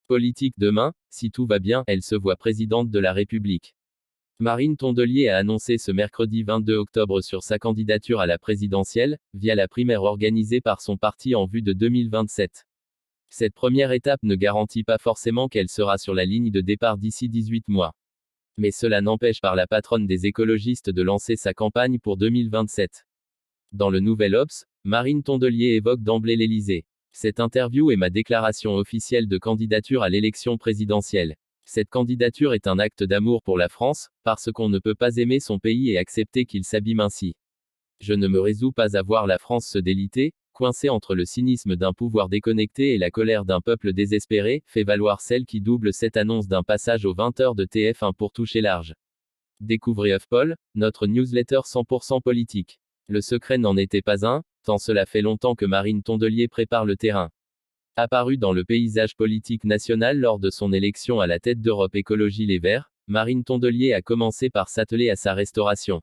Politique demain, si tout va bien, elle se voit présidente de la République. Marine Tondelier a annoncé ce mercredi 22 octobre sur sa candidature à la présidentielle, via la primaire organisée par son parti en vue de 2027. Cette première étape ne garantit pas forcément qu'elle sera sur la ligne de départ d'ici 18 mois. Mais cela n'empêche pas la patronne des écologistes de lancer sa campagne pour 2027. Dans le Nouvel Obs, Marine Tondelier évoque d'emblée l'Élysée. Cette interview est ma déclaration officielle de candidature à l'élection présidentielle. Cette candidature est un acte d'amour pour la France, parce qu'on ne peut pas aimer son pays et accepter qu'il s'abîme ainsi. Je ne me résous pas à voir la France se déliter, coincée entre le cynisme d'un pouvoir déconnecté et la colère d'un peuple désespéré, fait valoir celle qui double cette annonce d'un passage aux 20h de TF1 pour toucher large. Découvrez HuffPoll, notre newsletter 100% politique. Le secret n'en était pas un, tant cela fait longtemps que Marine Tondelier prépare le terrain. Apparue dans le paysage politique national lors de son élection à la tête d'Europe Écologie Les Verts, Marine Tondelier a commencé par s'atteler à sa restauration.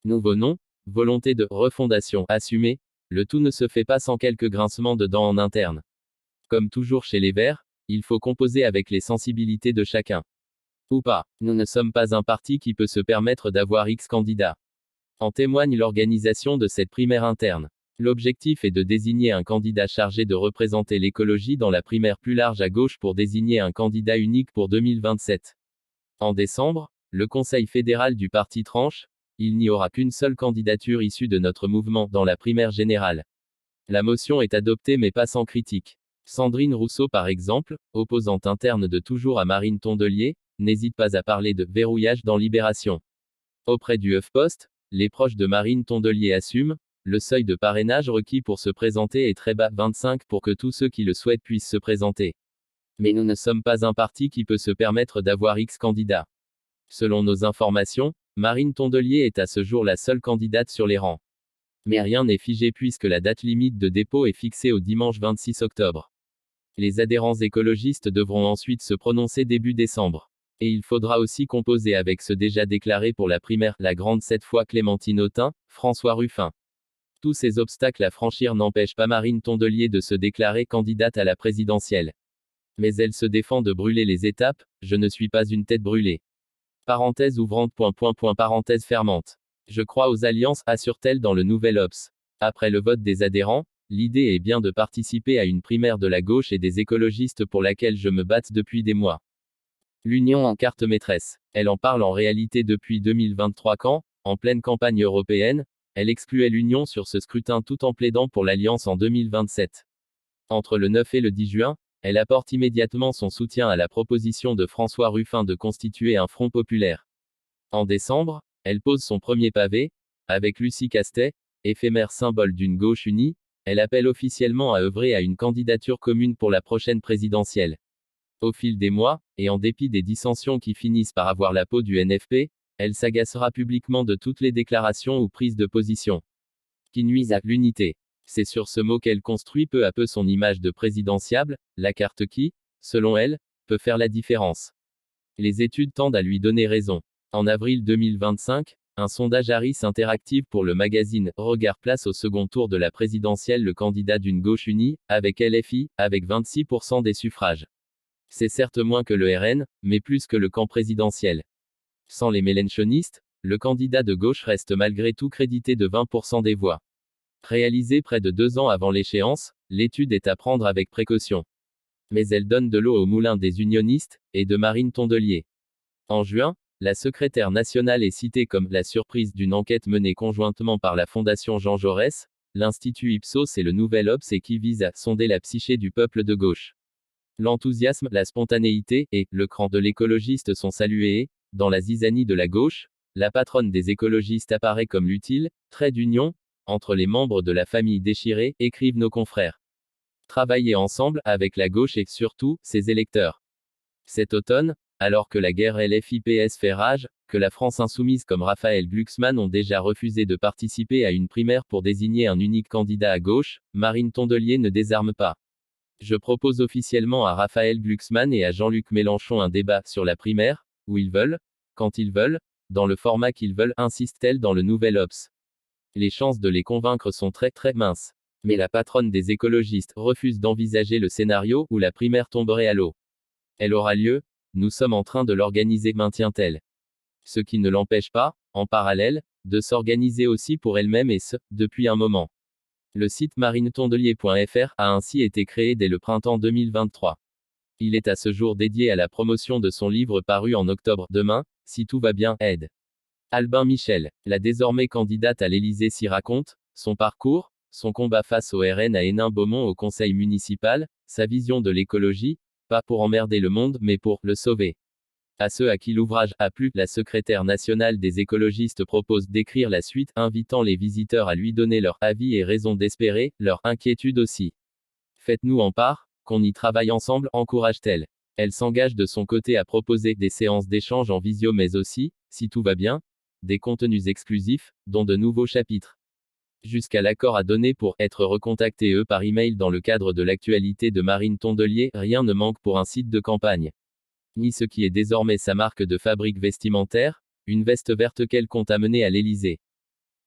Nouveau nom, volonté de refondation assumée, le tout ne se fait pas sans quelques grincements de dents en interne. Comme toujours chez les Verts, il faut composer avec les sensibilités de chacun. Ou pas, nous ne sommes pas un parti qui peut se permettre d'avoir X candidats. En témoigne l'organisation de cette primaire interne. L'objectif est de désigner un candidat chargé de représenter l'écologie dans la primaire plus large à gauche pour désigner un candidat unique pour 2027. En décembre, le Conseil fédéral du parti tranche, il n'y aura qu'une seule candidature issue de notre mouvement dans la primaire générale. La motion est adoptée mais pas sans critique. Sandrine Rousseau par exemple, opposante interne de toujours à Marine Tondelier, n'hésite pas à parler de verrouillage dans Libération. Auprès du HuffPost, les proches de Marine Tondelier assument, le seuil de parrainage requis pour se présenter est très bas, 25 pour que tous ceux qui le souhaitent puissent se présenter. Mais nous ne sommes pas un parti qui peut se permettre d'avoir X candidats. Selon nos informations, Marine Tondelier est à ce jour la seule candidate sur les rangs. Mais rien n'est figé puisque la date limite de dépôt est fixée au dimanche 26 octobre. Les adhérents écologistes devront ensuite se prononcer début décembre. Et il faudra aussi composer avec ceux déjà déclarés pour la primaire, la grande cette fois Clémentine Autain, François Ruffin. Tous ces obstacles à franchir n'empêchent pas Marine Tondelier de se déclarer candidate à la présidentielle. Mais elle se défend de brûler les étapes, je ne suis pas une tête brûlée. Parenthèse ouvrante, parenthèse fermante. Je crois aux alliances, assure-t-elle dans le Nouvel Obs. Après le vote des adhérents, l'idée est bien de participer à une primaire de la gauche et des écologistes pour laquelle je me batte depuis des mois. L'Union en carte maîtresse. Elle en parle en réalité depuis 2023 quand, en pleine campagne européenne, elle excluait l'Union sur ce scrutin tout en plaidant pour l'alliance en 2027. Entre le 9 et le 10 juin, elle apporte immédiatement son soutien à la proposition de François Ruffin de constituer un front populaire. En décembre, elle pose son premier pavé, avec Lucie Castet, éphémère symbole d'une gauche unie, elle appelle officiellement à œuvrer à une candidature commune pour la prochaine présidentielle. Au fil des mois, et en dépit des dissensions qui finissent par avoir la peau du NFP, elle s'agacera publiquement de toutes les déclarations ou prises de position qui nuisent à l'unité. C'est sur ce mot qu'elle construit peu à peu son image de présidentiable, la carte qui, selon elle, peut faire la différence. Les études tendent à lui donner raison. En avril 2025, un sondage Harris Interactive pour le magazine Regard place au second tour de la présidentielle le candidat d'une gauche unie, avec LFI, avec 26% des suffrages. C'est certes moins que le RN, mais plus que le camp présidentiel. Sans les mélenchonistes, le candidat de gauche reste malgré tout crédité de 20% des voix. Réalisée près de 2 ans avant l'échéance, l'étude est à prendre avec précaution. Mais elle donne de l'eau au moulin des unionistes, et de Marine Tondelier. En juin, la secrétaire nationale est citée comme la surprise d'une enquête menée conjointement par la Fondation Jean Jaurès, l'Institut Ipsos et le Nouvel Obs et qui vise à sonder la psyché du peuple de gauche. L'enthousiasme, la spontanéité, et le cran de l'écologiste sont salués et, dans la zizanie de la gauche, la patronne des écologistes apparaît comme l'utile trait d'union entre les membres de la famille déchirée, écrivent nos confrères. Travailler ensemble, avec la gauche et, surtout, ses électeurs. Cet automne, alors que la guerre LFI-PS fait rage, que la France insoumise comme Raphaël Glucksmann ont déjà refusé de participer à une primaire pour désigner un unique candidat à gauche, Marine Tondelier ne désarme pas. Je propose officiellement à Raphaël Glucksmann et à Jean-Luc Mélenchon un débat sur la primaire, où ils veulent, quand ils veulent, dans le format qu'ils veulent, insiste-t-elle dans le Nouvel Obs. Les chances de les convaincre sont très très minces. Mais la patronne des écologistes refuse d'envisager le scénario où la primaire tomberait à l'eau. Elle aura lieu, nous sommes en train de l'organiser, maintient-elle. Ce qui ne l'empêche pas, en parallèle, de s'organiser aussi pour elle-même et ce, depuis un moment. Le site marinetondelier.fr a ainsi été créé dès le printemps 2023. Il est à ce jour dédié à la promotion de son livre paru en octobre, Demain, si tout va bien, aide. Albin Michel, la désormais candidate à l'Élysée, s'y raconte son parcours, son combat face au RN à Hénin-Beaumont au conseil municipal, sa vision de l'écologie, pas pour emmerder le monde mais pour le sauver. À ceux à qui l'ouvrage a plu, la secrétaire nationale des écologistes propose d'écrire la suite, invitant les visiteurs à lui donner leur avis et raison d'espérer, leur inquiétude aussi. Faites-nous en part, qu'on y travaille ensemble, encourage-t-elle. Elle s'engage de son côté à proposer des séances d'échange en visio mais aussi, si tout va bien, des contenus exclusifs, dont de nouveaux chapitres. Jusqu'à l'accord à donner pour être recontacté par email dans le cadre de l'actualité de Marine Tondelier, rien ne manque pour un site de campagne. Ni ce qui est désormais sa marque de fabrique vestimentaire, une veste verte qu'elle compte amener à l'Élysée.